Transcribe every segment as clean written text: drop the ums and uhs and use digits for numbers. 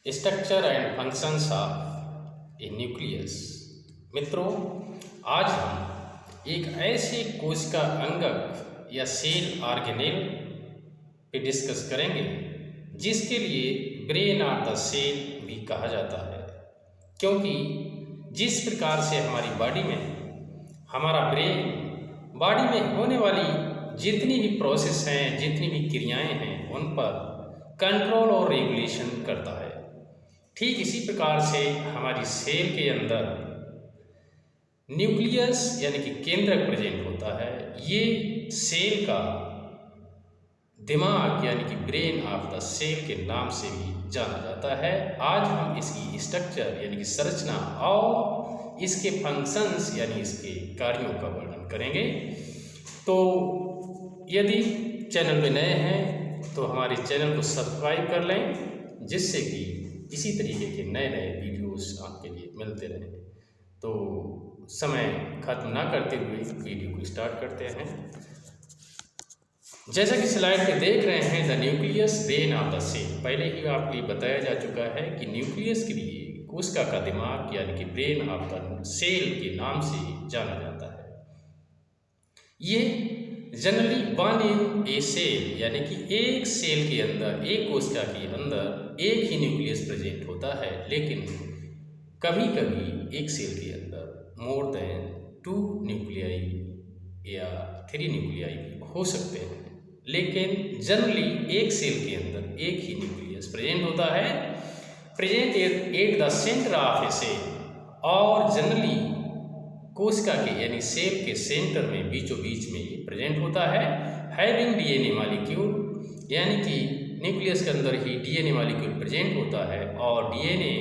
Structure and functions of A nucleus. मित्रों, आज हम एक ऐसे कोशिका अंगक या सेल ऑर्गेनेल पे डिस्कस करेंगे जिसके लिए ब्रेन ऑफ द सेल भी कहा जाता है, क्योंकि जिस प्रकार से हमारी बॉडी में हमारा ब्रेन बॉडी में होने वाली जितनी भी प्रोसेस हैं, जितनी भी क्रियाएं हैं, उन पर कंट्रोल और रेगुलेशन करता है। ठीक इसी प्रकार से हमारी सेल के अंदर न्यूक्लियस यानी कि केंद्रक प्रेजेंट होता है। ये सेल का दिमाग यानी कि ब्रेन ऑफ द सेल के नाम से भी जाना जाता है। आज हम इसकी स्ट्रक्चर यानी कि संरचना और इसके फंक्शंस यानी इसके कार्यों का वर्णन करेंगे। तो यदि चैनल में नए हैं तो हमारे चैनल को सब्सक्राइब कर लें, जिससे कि इसी तरीके के नए नए वीडियोस आपके लिए मिलते रहें। तो समय खत्म ना करते हुए वीडियो को स्टार्ट करते हैं। जैसा कि स्लाइड पे देख रहे हैं, the nucleus brain of the cell. पहले ही आपके लिए बताया जा चुका है कि न्यूक्लियस के लिए कोशिका का दिमाग यानी कि ब्रेन ऑफ द सेल के नाम से जाना जाता है। ये generally one in a cell यानी कि एक सेल के अंदर, एक कोशिका के अंदर एक ही न्यूक्लियस प्रेजेंट होता है, लेकिन कभी कभी एक सेल के अंदर मोर देन 2 न्यूक्लियाई या 3 न्यूक्लियाई हो सकते हैं, लेकिन जनरली एक सेल के अंदर एक ही न्यूक्लियस प्रेजेंट होता है, present at the centre of a cell. और जनरली कोशिका के यानी सेल के सेंटर में बीचों बीच में ये प्रेजेंट होता है, हैविंग डीएनए मॉलिक्यूल यानी कि न्यूक्लियस के अंदर ही डीएनए मॉलिक्यूल प्रेजेंट होता है। और डीएनए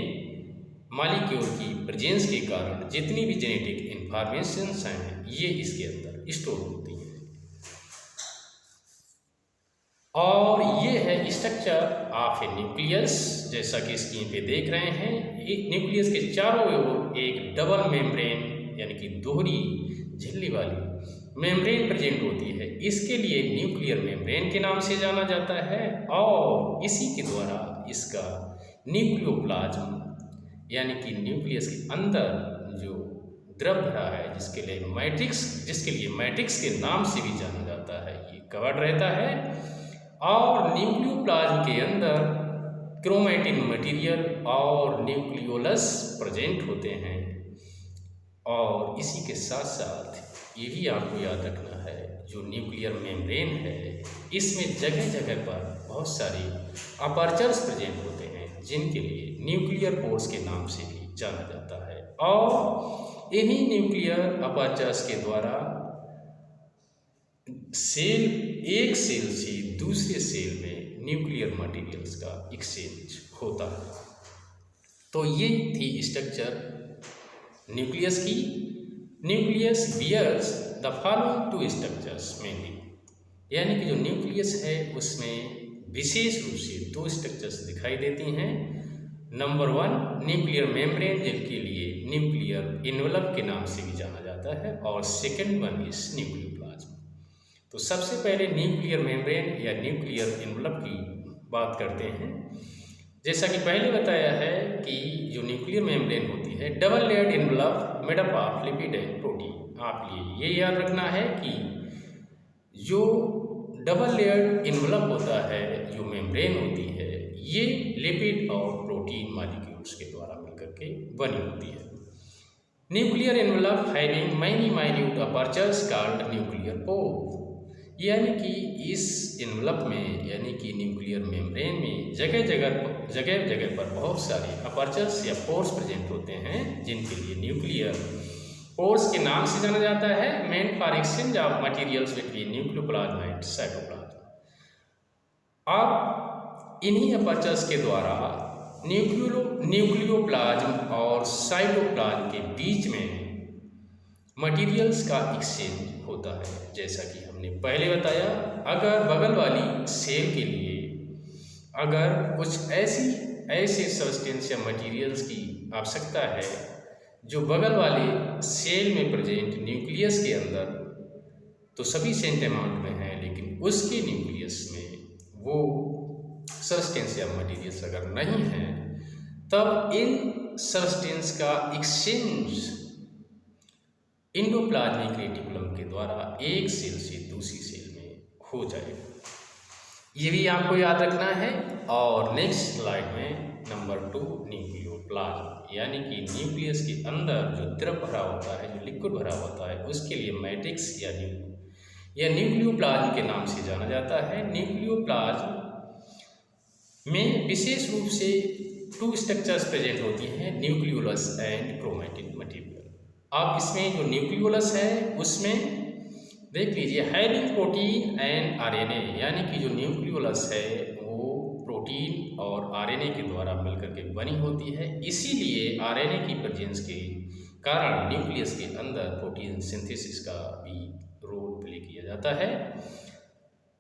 मॉलिक्यूल की प्रेजेंस के कारण जितनी भी जेनेटिक इंफॉर्मेशंस हैं ये इसके अंदर स्टोर होती हैं। और ये है स्ट्रक्चर ऑफ ए न्यूक्लियस। जैसा कि स्क्रीन पे देख रहे हैं, न्यूक्लियस के चारों ओर एक डबल मेम्ब्रेन यानी कि दोहरी झिल्ली वाली मेम्ब्रेन प्रेजेंट होती है। इसके लिए न्यूक्लियर मेम्ब्रेन के नाम से जाना जाता है। और इसी के द्वारा इसका न्यूक्लियोप्लाज्म यानी कि न्यूक्लियस के अंदर जो द्रव भरा है, जिसके लिए मैट्रिक्स के नाम से भी जाना जाता है, ये कवर्ड रहता है। और न्यूक्लियोप्लाज्म के अंदर क्रोमैटिन मटेरियल और न्यूक्लियोलस प्रेजेंट होते हैं। और इसी के साथ साथ ये भी आपको याद रखना है, जो न्यूक्लियर मेम्ब्रेन है, इसमें जगह जगह पर बहुत सारी अपर्चर्स प्रेजेंट होते हैं, जिनके लिए न्यूक्लियर पोर्स के नाम से भी जाना जाता है। और इन्हीं न्यूक्लियर अपर्चर्स के द्वारा एक सेल से दूसरे सेल में न्यूक्लियर मटेरियल्स का एक्सचेंज होता है। तो ये थी स्ट्रक्चर न्यूक्लियस की। Nucleus bears the following 2 structures mainly, यानी कि जो न्यूक्लियस है उसमें विशेष रूप से 2 स्ट्रक्चर्स दिखाई देती हैं। नंबर 1 न्यूक्लियर मेम्ब्रेन, जिनके लिए न्यूक्लियर इन्वेलप के नाम से भी जाना जाता है। और सेकेंड वन इज न्यूक्लियोप्लाज्म। तो सबसे पहले न्यूक्लियर मेम्ब्रेन या न्यूक्लियर इन्वेलप की बात करते हैं। जैसा कि पहले बताया है कि जो न्यूक्लियर मेम्ब्रेन होती है, double layered envelope made up of lipid and protein. आप ये याद रखना है कि जो डबल लेयर्ड इन्वेलप होता है, जो मेम्ब्रेन होती है, ये लिपिड और प्रोटीन मॉलिक्यूल्स के द्वारा मिलकर के बनी होती है। Nuclear envelope having many minute apertures called nuclear pore, यानी कि इस इन्वेलप में यानी कि न्यूक्लियर मेम्ब्रेन में जगह जगह पर बहुत सारे अपर्चर्स या पोर्स प्रेजेंट होते हैं, जिनके लिए न्यूक्लियर पोर्स के नाम से जाना जाता है, meant for exchange of materials between nucleoplasm and cytoplasm. अब इन्हीं अपर्चर्स के द्वारा न्यूक्लियोप्लाज्म और साइटोप्लाज्म के बीच में मटेरियल्स का एक्सचेंज होता है। जैसा कि हमने पहले बताया, अगर बगल वाली सेल के लिए अगर कुछ ऐसे सब्सटेंस या मटेरियल्स की आवश्यकता है जो बगल वाले सेल में प्रेजेंट न्यूक्लियस के अंदर तो सफिशिएंट अमाउंट में है, लेकिन उसके न्यूक्लियस में वो सब्सटेंस या मटेरियल्स अगर नहीं है, तब इन सब्सटेंस का एक्सचेंज एंडोप्लाज्मिक रेटिकुलम के द्वारा एक सेल से दूसरी सेल में हो जाएगा। ये भी आपको याद रखना है। और नेक्स्ट स्लाइड में नंबर 2 न्यूक्लियोप्लाज्म, यानी कि न्यूक्लियस के अंदर जो द्रव भरा होता है, जो लिक्विड भरा होता है, उसके लिए मैट्रिक्स या न्यूक्लियोप्लाज्म के नाम से जाना जाता है। न्यूक्लियोप्लाज्म में विशेष रूप से 2 स्ट्रक्चर्स प्रेजेंट होती हैं, न्यूक्लियोलस एंड क्रोमैटिन मटेरियल। अब इसमें जो न्यूक्लियोलस है उसमें देख लीजिए हैविंग प्रोटीन एंड आरएनए, यानी कि जो न्यूक्लियोलस है वो प्रोटीन और आरएनए के द्वारा मिलकर के बनी होती है। इसीलिए आरएनए की प्रेजेंस के कारण न्यूक्लियस के अंदर प्रोटीन सिंथेसिस का भी रोल प्ले किया जाता है।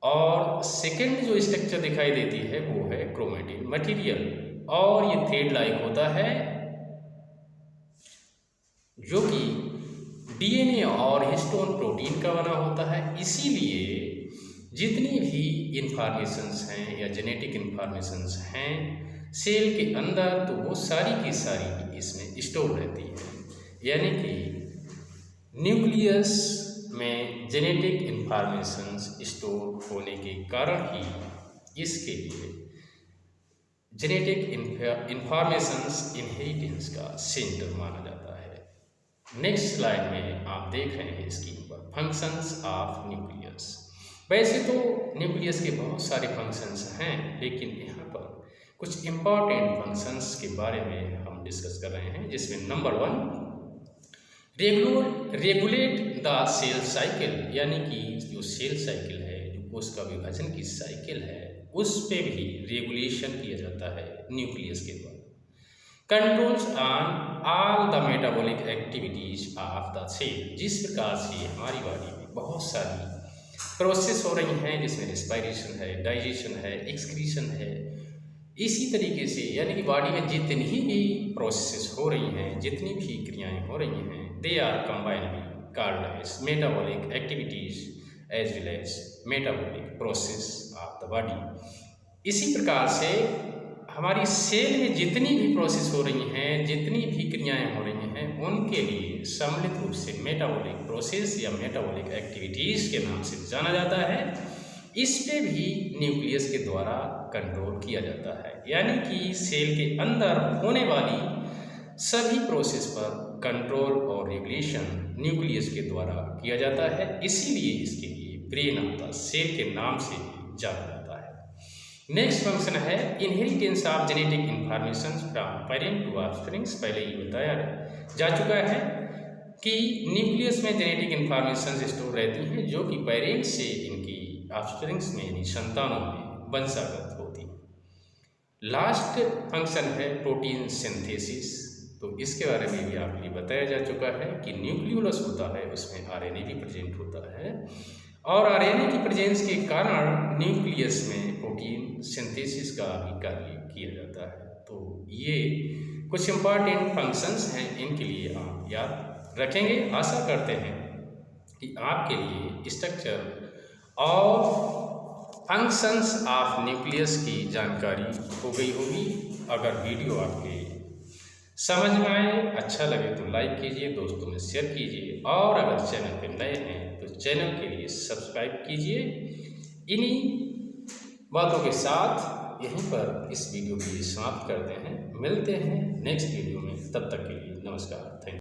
और सेकेंड जो स्ट्रक्चर दिखाई देती है वो है क्रोमैटिन मटेरियल, और ये थ्रेड लाइक होता है जो कि डीएनए और हिस्टोन प्रोटीन का बना होता है। इसीलिए जितनी भी इंफॉर्मेशंस हैं या जेनेटिक इंफॉर्मेशंस हैं सेल के अंदर, तो वो सारी की सारी इसमें स्टोर रहती है। यानी कि न्यूक्लियस में जेनेटिक इंफॉर्मेशंस स्टोर होने के कारण ही इसके लिए जेनेटिक इंफॉर्मेशंस इनहेरिटेंस का सेंटर माना जाता है। नेक्स्ट स्लाइड में आप देख रहे हैं स्क्रीन पर फंक्शंस ऑफ न्यूक्लियस। वैसे तो न्यूक्लियस के बहुत सारे फंक्शंस हैं, लेकिन यहाँ पर कुछ इम्पॉर्टेंट फंक्शंस के बारे में हम डिस्कस कर रहे हैं, जिसमें number 1 regulate the cell cycle, यानी कि जो सेल साइकिल है, जो कोश का विभाजन की साइकिल है, उस पे भी रेगुलेशन किया जाता है न्यूक्लियस के द्वारा। Controls on all the metabolic activities of the cell, जिस प्रकार से हमारी बॉडी में बहुत सारी प्रोसेस हो रही हैं, जिसमें रेस्पिरेशन है, डाइजेशन है, एक्सक्रीशन है, इसी तरीके से यानी कि बॉडी में जितनी भी प्रोसेस हो रही हैं, जितनी भी क्रियाएं हो रही हैं, they are combinedly called as metabolic activities as well as metabolic process of the body. इसी प्रकार से हमारी सेल में जितनी भी प्रोसेस हो रही हैं, जितनी भी क्रियाएं हो रही हैं, उनके लिए सम्मिलित रूप से मेटाबॉलिक प्रोसेस या मेटाबॉलिक एक्टिविटीज़ के नाम से जाना जाता है। इस पे भी न्यूक्लियस के द्वारा कंट्रोल किया जाता है, यानी कि सेल के अंदर होने वाली सभी प्रोसेस पर कंट्रोल और रेगुलेशन न्यूक्लियस के द्वारा किया जाता है। इसीलिए इसके लिए ब्रेन ऑफ द सेल के नाम से जाना जाता है। नेक्स्ट फंक्शन है inheritance of genetic information from parent to offsprings. पहले ही बताया जा चुका है कि न्यूक्लियस में जेनेटिक इंफॉर्मेशन स्टोर रहती हैं, जो कि पेरेंट से इनकी ऑफस्प्रिंग्स में यानी संतानों में वंशागत होती है। लास्ट फंक्शन है प्रोटीन सिंथेसिस। तो इसके बारे में भी आपके लिए बताया जा चुका है कि न्यूक्लियोलस होता है, उसमें आरएनए भी प्रेजेंट होता है, और आरएनए की प्रेजेंस के कारण न्यूक्लियस में प्रोटीन सिंथेसिस का भी कार्य किया जाता है। तो ये कुछ इम्पॉर्टेंट फंक्शंस हैं, इनके लिए आप याद रखेंगे। आशा करते हैं कि आपके लिए स्ट्रक्चर और फंक्शंस ऑफ न्यूक्लियस की जानकारी हो गई होगी। अगर वीडियो आपके समझ में आए, अच्छा लगे तो लाइक कीजिए, दोस्तों में शेयर कीजिए, और अगर चैनल पर नए हैं तो चैनल के लिए सब्सक्राइब कीजिए। इन्हीं बातों के साथ यहीं पर इस वीडियो को समाप्त करते हैं। मिलते हैं नेक्स्ट वीडियो में, तब तक के लिए नमस्कार, थैंक यू।